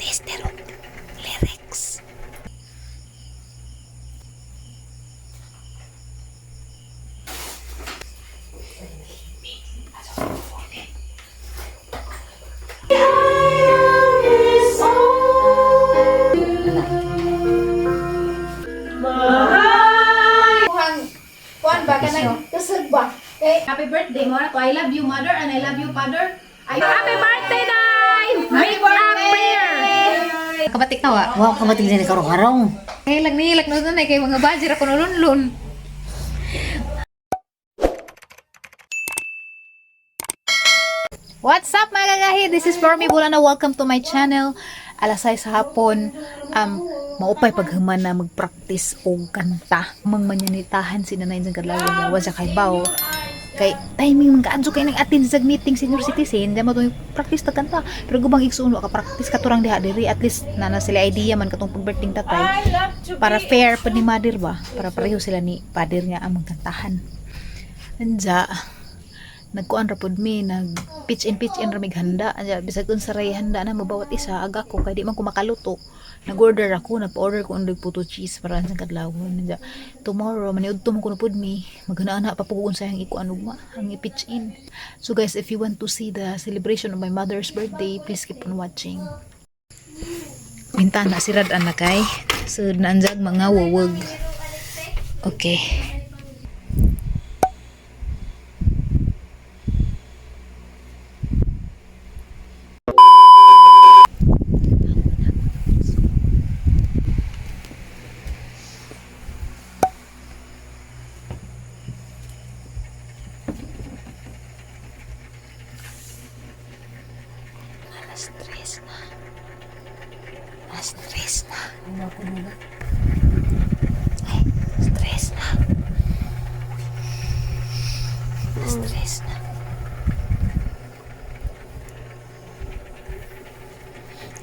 tester og lyrics. Kuan ba kanang kusog ba? Okay. Happy birthday mo na ko. I love you mother and I love you father. Happy birthday, Day! Happy birthday! Kabatik na wa. Wow, kabatik din karong-karong. Kay lag nilak no na kay mga bajir ako nulunlun. What's up mga kagahi? This is Flormy Bulana. Welcome to my channel. Alas 6 sa hapon. Maupay paghuman na mag-practice og kanta. Mangmanyanitahan si nanay sa kadlawon lawas sa kay baw. Kay timing mga adso kay nang attend sa meeting senior citizen, damo to practice ta kanta. Pero gubang igsuon ka practice ka turang diha diri at least na sila idea man katong pag-birthday tatay. Para fair pa ni mother ba? Para pareho sila ni father nga ang magkantahan. Anja nagkuan ra pud mi nag pitch in ra mig handa anja bisag unsa ray handa na mabawat isa aga ko kay di man ko makaluto nag-order ako nagpa-order ko og puto cheese para sa kadlawon anja tomorrow maniudto mo ko na pud mi magana pa pug unsa ang ikuan ugma ang i-pitch in. So guys, if you want to see the celebration of my mother's birthday, please keep on watching. Bintana sirad ana kay so naanjag mga wawag. Okay. Stress na. Stress na. Ay, stress na. Stress na.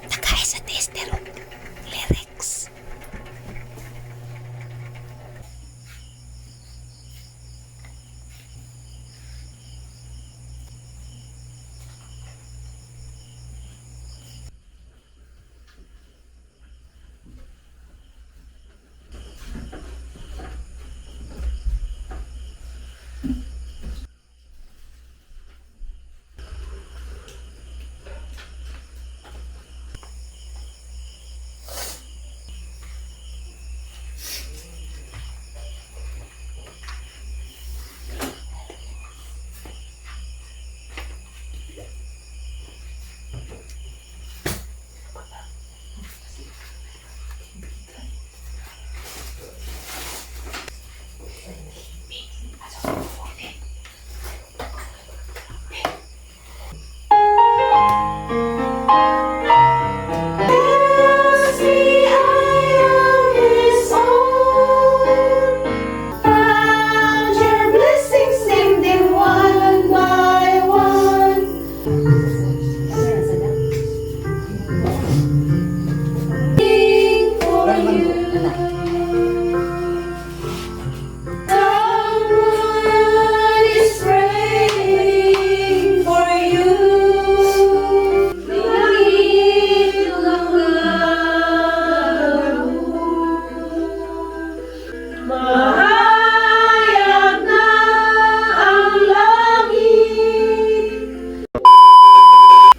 Nakay sa tester og lyrics.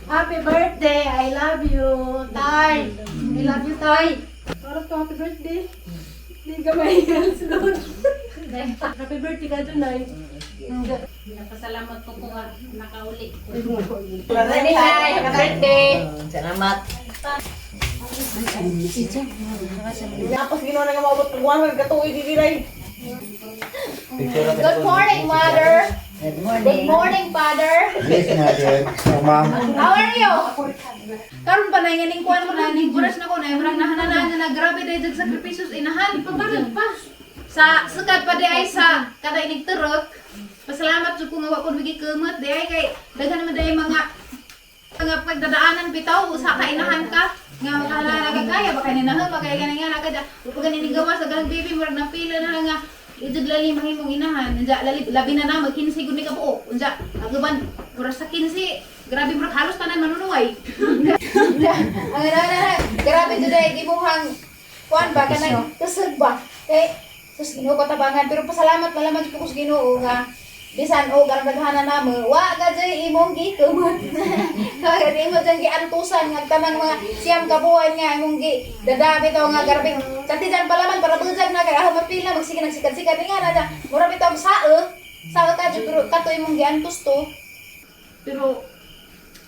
Happy birthday! I love you, Tay! I love you, Tay! Para to happy birthday! Hindi ka mahiyan sunod. Happy birthday ka dun, Nay. Pasalamat po kung nakauli. Happy birthday! Salamat. Tapos ginawa na nga maabot pagkuhan, magkatuloy di diray. Good morning, Mother! Good Good morning, Father! Yes, natin. So, ma'am. How are you? Karon pa na yung ining kuwan mo na ining buras na ko na yung nahananaan na grabe dahil sa sakripisyos inahan pagbarag pa sa sukat pa di ay sa kada ining turok. Pasalamat jud ko nga wa ko bigi kumot di ay kay daghan naman dai mga pagdadaanan bitaw sa kainahan ka nga makalaga kaya baka ninahan baka ganyan nga kada ug ganin gawa sa galang baby murag napila na nga idud lali mahimong inahan unja labi na na mag 15 gud ni ka buo unja aguban mura sa 15 Grabe bro, halos tanan manunuay. Grabe today gimuhang kuan ba kanang kusog ba? Sus Ginoo ko tabangan pero pasalamat malaman ko sa Ginoo nga bisan o garaghanan namo wa ga jay imong gikumot. Kaya di mo jang giantusan nga tanang mga siyam kabuan nga imong gi dadabi to nga garbing kanti jan palaman para bujag na kay aho mapila magsige nagsikat-sikat nga na mura bitaw sao ka pero kato imong giantus to. Pero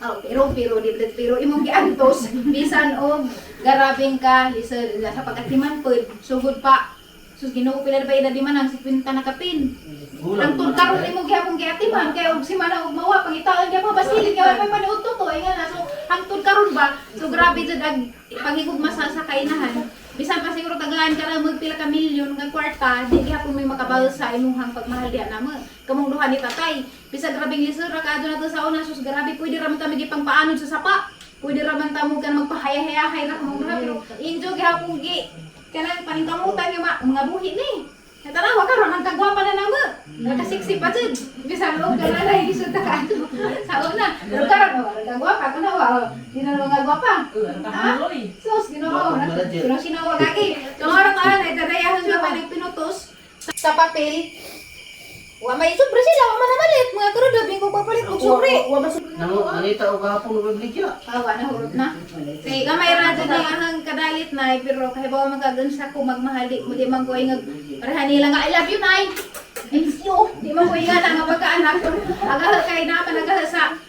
pero imong giantos bisan og garabing ka lisod sa pagatiman pod sugod pa sus Ginoo pila ba ida di man ang 50 na kapin ang tud karon imong gihapon giatiman kay og simana og mawa pangitaon gyud pa basilig kay pa paniud to inga na so ang tud karon ba so grabe jud ag pangigugma sa kainahan bisan pa siguro tagaan ka na magpila ka milyon nga kwarta di gihapon may makabal sa imuhang pagmahal diha namo kamong duha ni tatay bisan grabing lisod ra kadto na to sa una sus grabe pwede ra man ta magipang paanod sa sapa pwede ra man ta mo kan magpahaya-hayahay ra kamong duha pero enjoy gihapon gi kanang paningkamutan yung mga buhi ni natanawa karon ang kagwapa na namo nakasiksi pa jud bisan og ganalay lisod ta kadto sa una pero karon kagwapa kuno wa di na mga gwapa sus Ginoo sino gagi tungara ta na itadayahan nga pa pinutos sa papel wa may sobre sila wa man malit mga karon dabing ko papalit og sobre Nanita o gahapon ng bibligya. awa na hurot na kay gamay ra jud ang ahang kadalit nay pero kay bawa magagansa ko magmahali mo di man ko ingag pareha nila nga I love you nay di man ko inga nga pagkaanak aga kay naman nagasa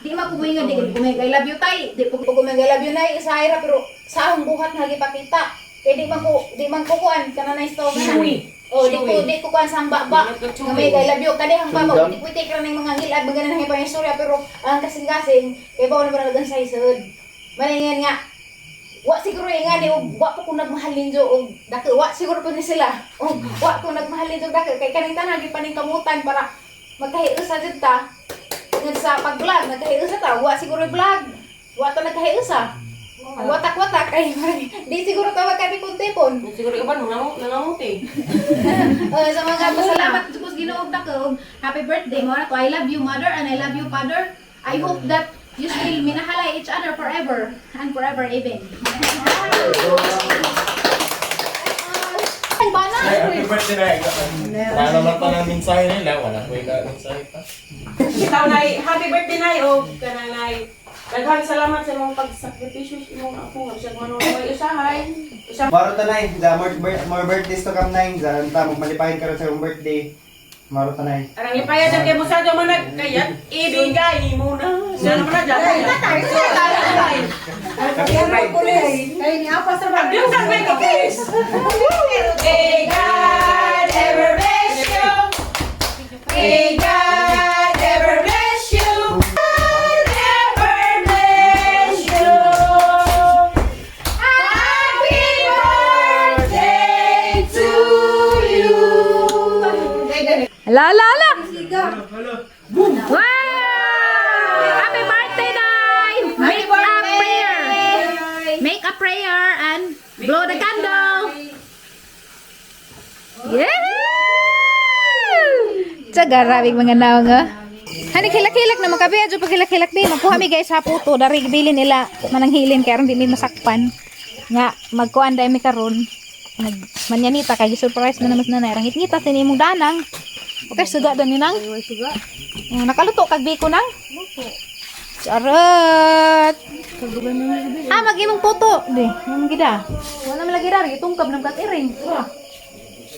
di man ko inga di ko may I love you tay di ko may I love you nay isa ira pero sa akong buhat nga gipakita kay di man ko kuan kana na isto di ko kuan sang baba nga may I love you kani hang baba di ko take ra ning mga ngilad magana na hipang istorya pero ang kasing-kasing kay bawo na ba nagdansa isod maningan nga wa siguro nga di wa pa ko nagmahalin jo og dako wa siguro pa ni sila og wa ko nagmahalin jo dako kay kaning tanan di paningkamutan para magkahiusa jud ta ngad sa pag-vlog nagkahiusa ta wa siguro vlog wa ta nagkahiusa watak-watak ay di siguro tawag kami kuntipon Siguro ka ba nangamuti? sa mga pasalamat suppose Ginoo dako happy birthday mo na to I love you mother and I love you father I hope that you still minahalay each other forever and forever even ay bana Happy birthday na. Wala naman pa ng mensahe nila. Wala ko yung mensahe pa. Ikaw na happy birthday na o kanang nay. Daghang salamat sa imong pagsakripisyo sa imong ako nga siya manunoy usahay. Maro tanay, more birthdays to come nine. Zaran ta, magmalipahin ka rin sa iyong birthday. Maro tanay. Arang ipaya sa kay mo sa man nagkayat ibigay mo na. Siya naman na dyan. Ay, ni apa sa Abiyong sa may kakis. May God ever bless you. May God ever bless you. God ever bless you. Happy birthday to you. La la la. Wow! Happy birthday, Nay! Make a prayer. Make a prayer and blow the candle. Yeah! Garabing mga naong hani kilak-kilak na makabiya jo pagkilak-kilak di magkuha mi guys sa puto dari bilin nila mananghilin kay aron di mi masakpan nga magkuan dai mi karon manyanita kay surprise man naman na rangit ngita sa imong danang okay suga dan ninang nakaluto kag biko nang charot mag-imong puto di mong gida wala man lagi dari tungkab ng katiring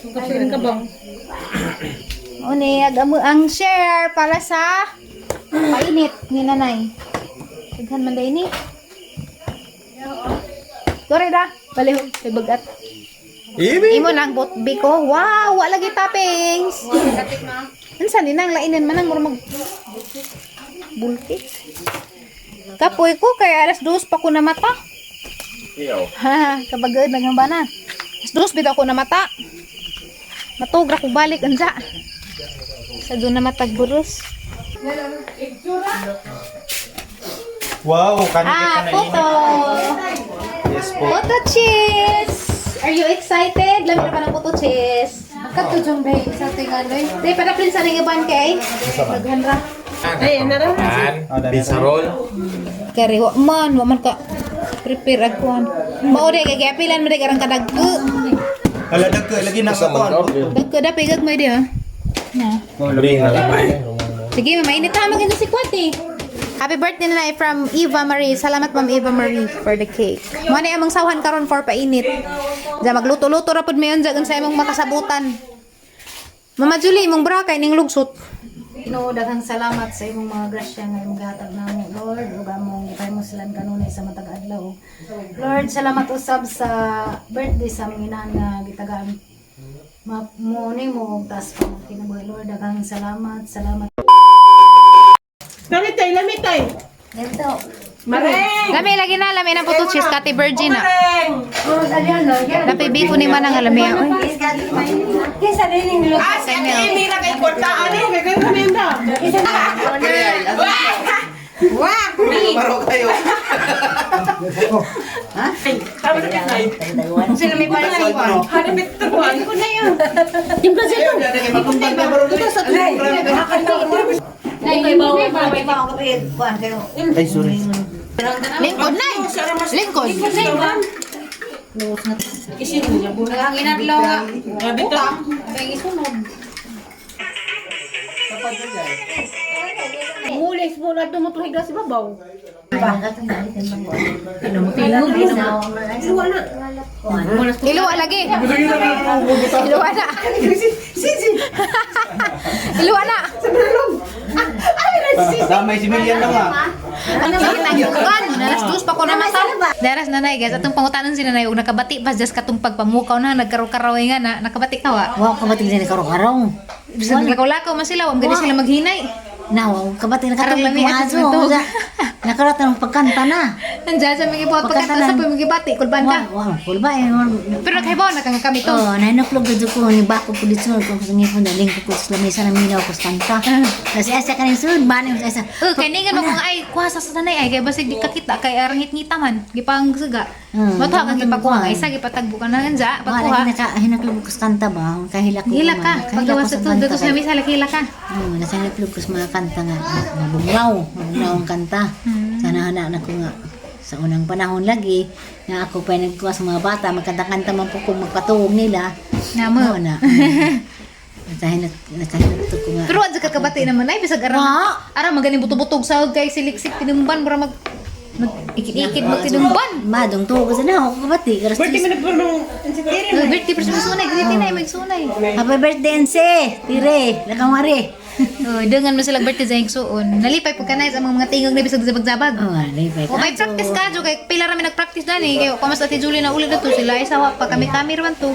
tungkab siring ka bang Oni, agamo ang share para sa painit ni nanay. Daghan man day ni. Dore da, balihog kay bagat. Imo nang biko. Wow, wala lagi toppings. Unsa ni nang lainin man ang murag bulkit. Kapoy ko kay alas 2 pa ko na mata. Iyo. Ha, kabagad naghambana. Alas 2 bitaw ko na mata. Matugra ko balik ansa. Sa doon na matagburos. Wow, kanikit ka na Photo! Yes po. Photo cheese! Are you excited? Lamig pa ng photo cheese. Katujong bay sa tingan bay. Di para prinsa ning iban kay. Daghan ra. Pan, bisarol. Kari wa man ka prepare agkuan. Mao di kay apilan mo di karang kadagko. Ala dagko lagi na Sa ako. Dagko da pigag mo di ha. Na. Bring na lang. Sige, mainit ha maganda si Kwati. Happy birthday na from Eva Marie. Salamat Ma'am Eva Marie for the cake. Mo ni among sawhan karon for painit. Ja magluto-luto ra pud mayon sa imong makasabutan. Mama Julie, imong bra kay ning lugsot. Ginoo, daghang salamat sa imong mga grasya nga imong gihatag namo, Lord, ug among gipay mo silang kanunay sa matag adlaw. Lord, salamat usab sa birthday sa among inahan nga gitagaan. Mo nimo og taas pa kinabuhi, Lord, daghang salamat. Lamitay, lamitay. Dito. Mareng! Lami lagi na lami na puto cheese kati virgin na. Mareng! Lapi biko ni manang alami oy. Kisa din ning Ah, si Ate Amy na kay Kortaan. Ano, gagawin kami yun Wah! Maro kayo. Tama na kitnay. Sila may pala ni ko. Hanapit ito ko. Ano ko na yun? Ay, sorry. Lingkod na. Lingkod. Ang inadlaw nga. Grabe to. Kay isunod. Mulis mo na tumutuhig na si Babaw. Iluwa lagi. Iluwa na. Iluwa na. Damay si Milian daw nga. Ano ba tayugan? Nalas dos pa ko na masal. Daras nanay guys, atong pangutanon si nanay ug nakabati pas just katong pagpamukaw na nagkaro-karaw nga na nakabati ka wa. Wow, kabating din karo-karo. Bisa naglakaw man sila, wag gani sila maghinay. Now, kabating Karang lami at aso. ito. Nakarat ng pagkanta na. Nandiyan sa mga ipot pagkanta sa pagkibati kulban ka. Wow, kulba eh. Pero kaybaw na kang kami to. Oh, nainaplog dito ko ni bako po dito ko sa ngipon daling ko sa lamesa na minaw ko sa kanta. Kasi asa ka ning sud banin sa isa. Kay ni mo kung ay kuha sa nanay ay kay basig di kakita kay arangit ngita man gipang suga. Mato ka gipakuha ay isa gipatagbo ka na ganja Wala pagkuha. hinaklog ko sa kanta ba? Kahila ko. Hila ka, pagawas sa tudo sa lamesa hila ka. Nasa hinaklog ko sa mga kanta nga. Mabunglaw ang kanta. Sana hana na ko nga sa unang panahon lagi na ako pa nagkuha sa mga bata magkanta-kanta man po kung magpatuog nila. Namo. Oo na. Nakahinat ko nga. Pero adja ka kabati naman ay bisag aram. Aram maganing butog-butog sahod kay siliksik tinumban para mag ikit-ikit magtinumban. Madong tuog sa na ako kabati. Karas Birthday mo na po nung insitirin. Birthday pero sunay griti na may sunay. Happy birthday Ense. Tire, lakamari. Oh, dengan mo sila birthday sa igsuon. Nalipay pag kanay sa mga tingog na bisag sa bagbag. Oh, alay pa. O may practice ka jo kay pila ra mi nag-practice dani kay kamas ati Julie na ulit na to sila ay sawa pa kami man to.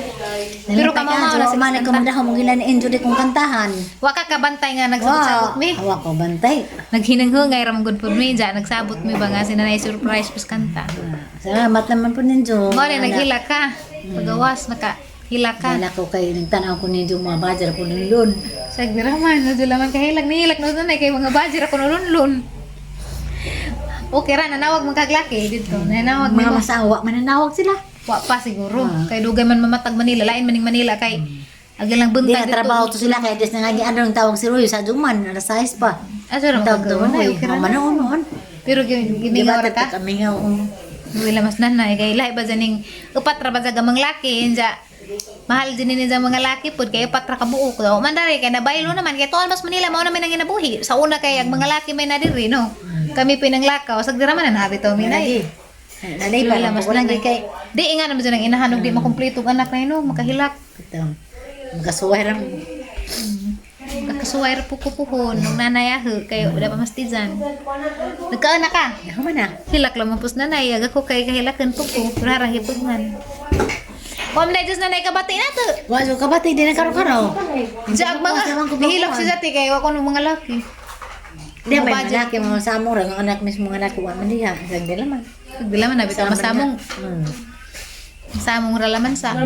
Pero kamo mao na man sila ko kanta. mandahaw mo gila ni enjoy kong kantahan. Wa ka kabantay nga nagsabot-sabot mi. Awa ko bantay. Naghinanghungay ra good food mi ja nagsabot mi ba nga sinanay surprise pas kanta. Salamat naman po ninyo. Mo ni naghila ka. Pagawas naka hila ka. Wala ko kay nagtanaw ko ninyo mga bajar ko nilon. Sagra man na dula man kahilag ni hilak no dunay kay mga bajir ako nulunlun. Okay ra nanawag man kaglaki dito. Nanawag Mga mga masawa, mananawag sila. wa pa siguro. Kay dugay man mamatag Manila, lain maning Manila kay agi lang Hindi buntag na trabaho to sila kaya des nga giadong tawag si Roy sa Duman, alas 6 pa. Asa ra Tawag to magagawa na, Roy. okay ra na. Manoon. Pero gimingaw ra ka. Kami nga Wala mas nanay kay lahi ba janing upat ra ba sa gamang laki inja mahal din ni sa mga laki pud kay upat ra ka buok daw man dare kay nabaylo naman kay tuan mas Manila mao naman ang ginabuhi sa una kay ang mga laki may nadiri no kami pinanglakaw sag dira man na habi to minay Nalay pa wala lang mas ko lang nanay kay di nga naman nang inahanog di makumpleto ang anak na ino makahilak ito. Magkasuway ra. kakasuway ra puko-puko nung nanay aho kay wala pa mastizan nagkaana ka Ako man na. hilak lang mapus nanay aga ko kay kahilakan puko rarang hitungan Kom na just nanay kabati na to. Waso ka ba tayo din karo-karo? Sa mga nihilak si Zati kay wa ko ng mga laki. Di ba yung lalaki mga samong ang anak mismo mga lalaki wa man diha. Sagdi laman. Bila man nabitaw masamong. Masamong ralaman sa.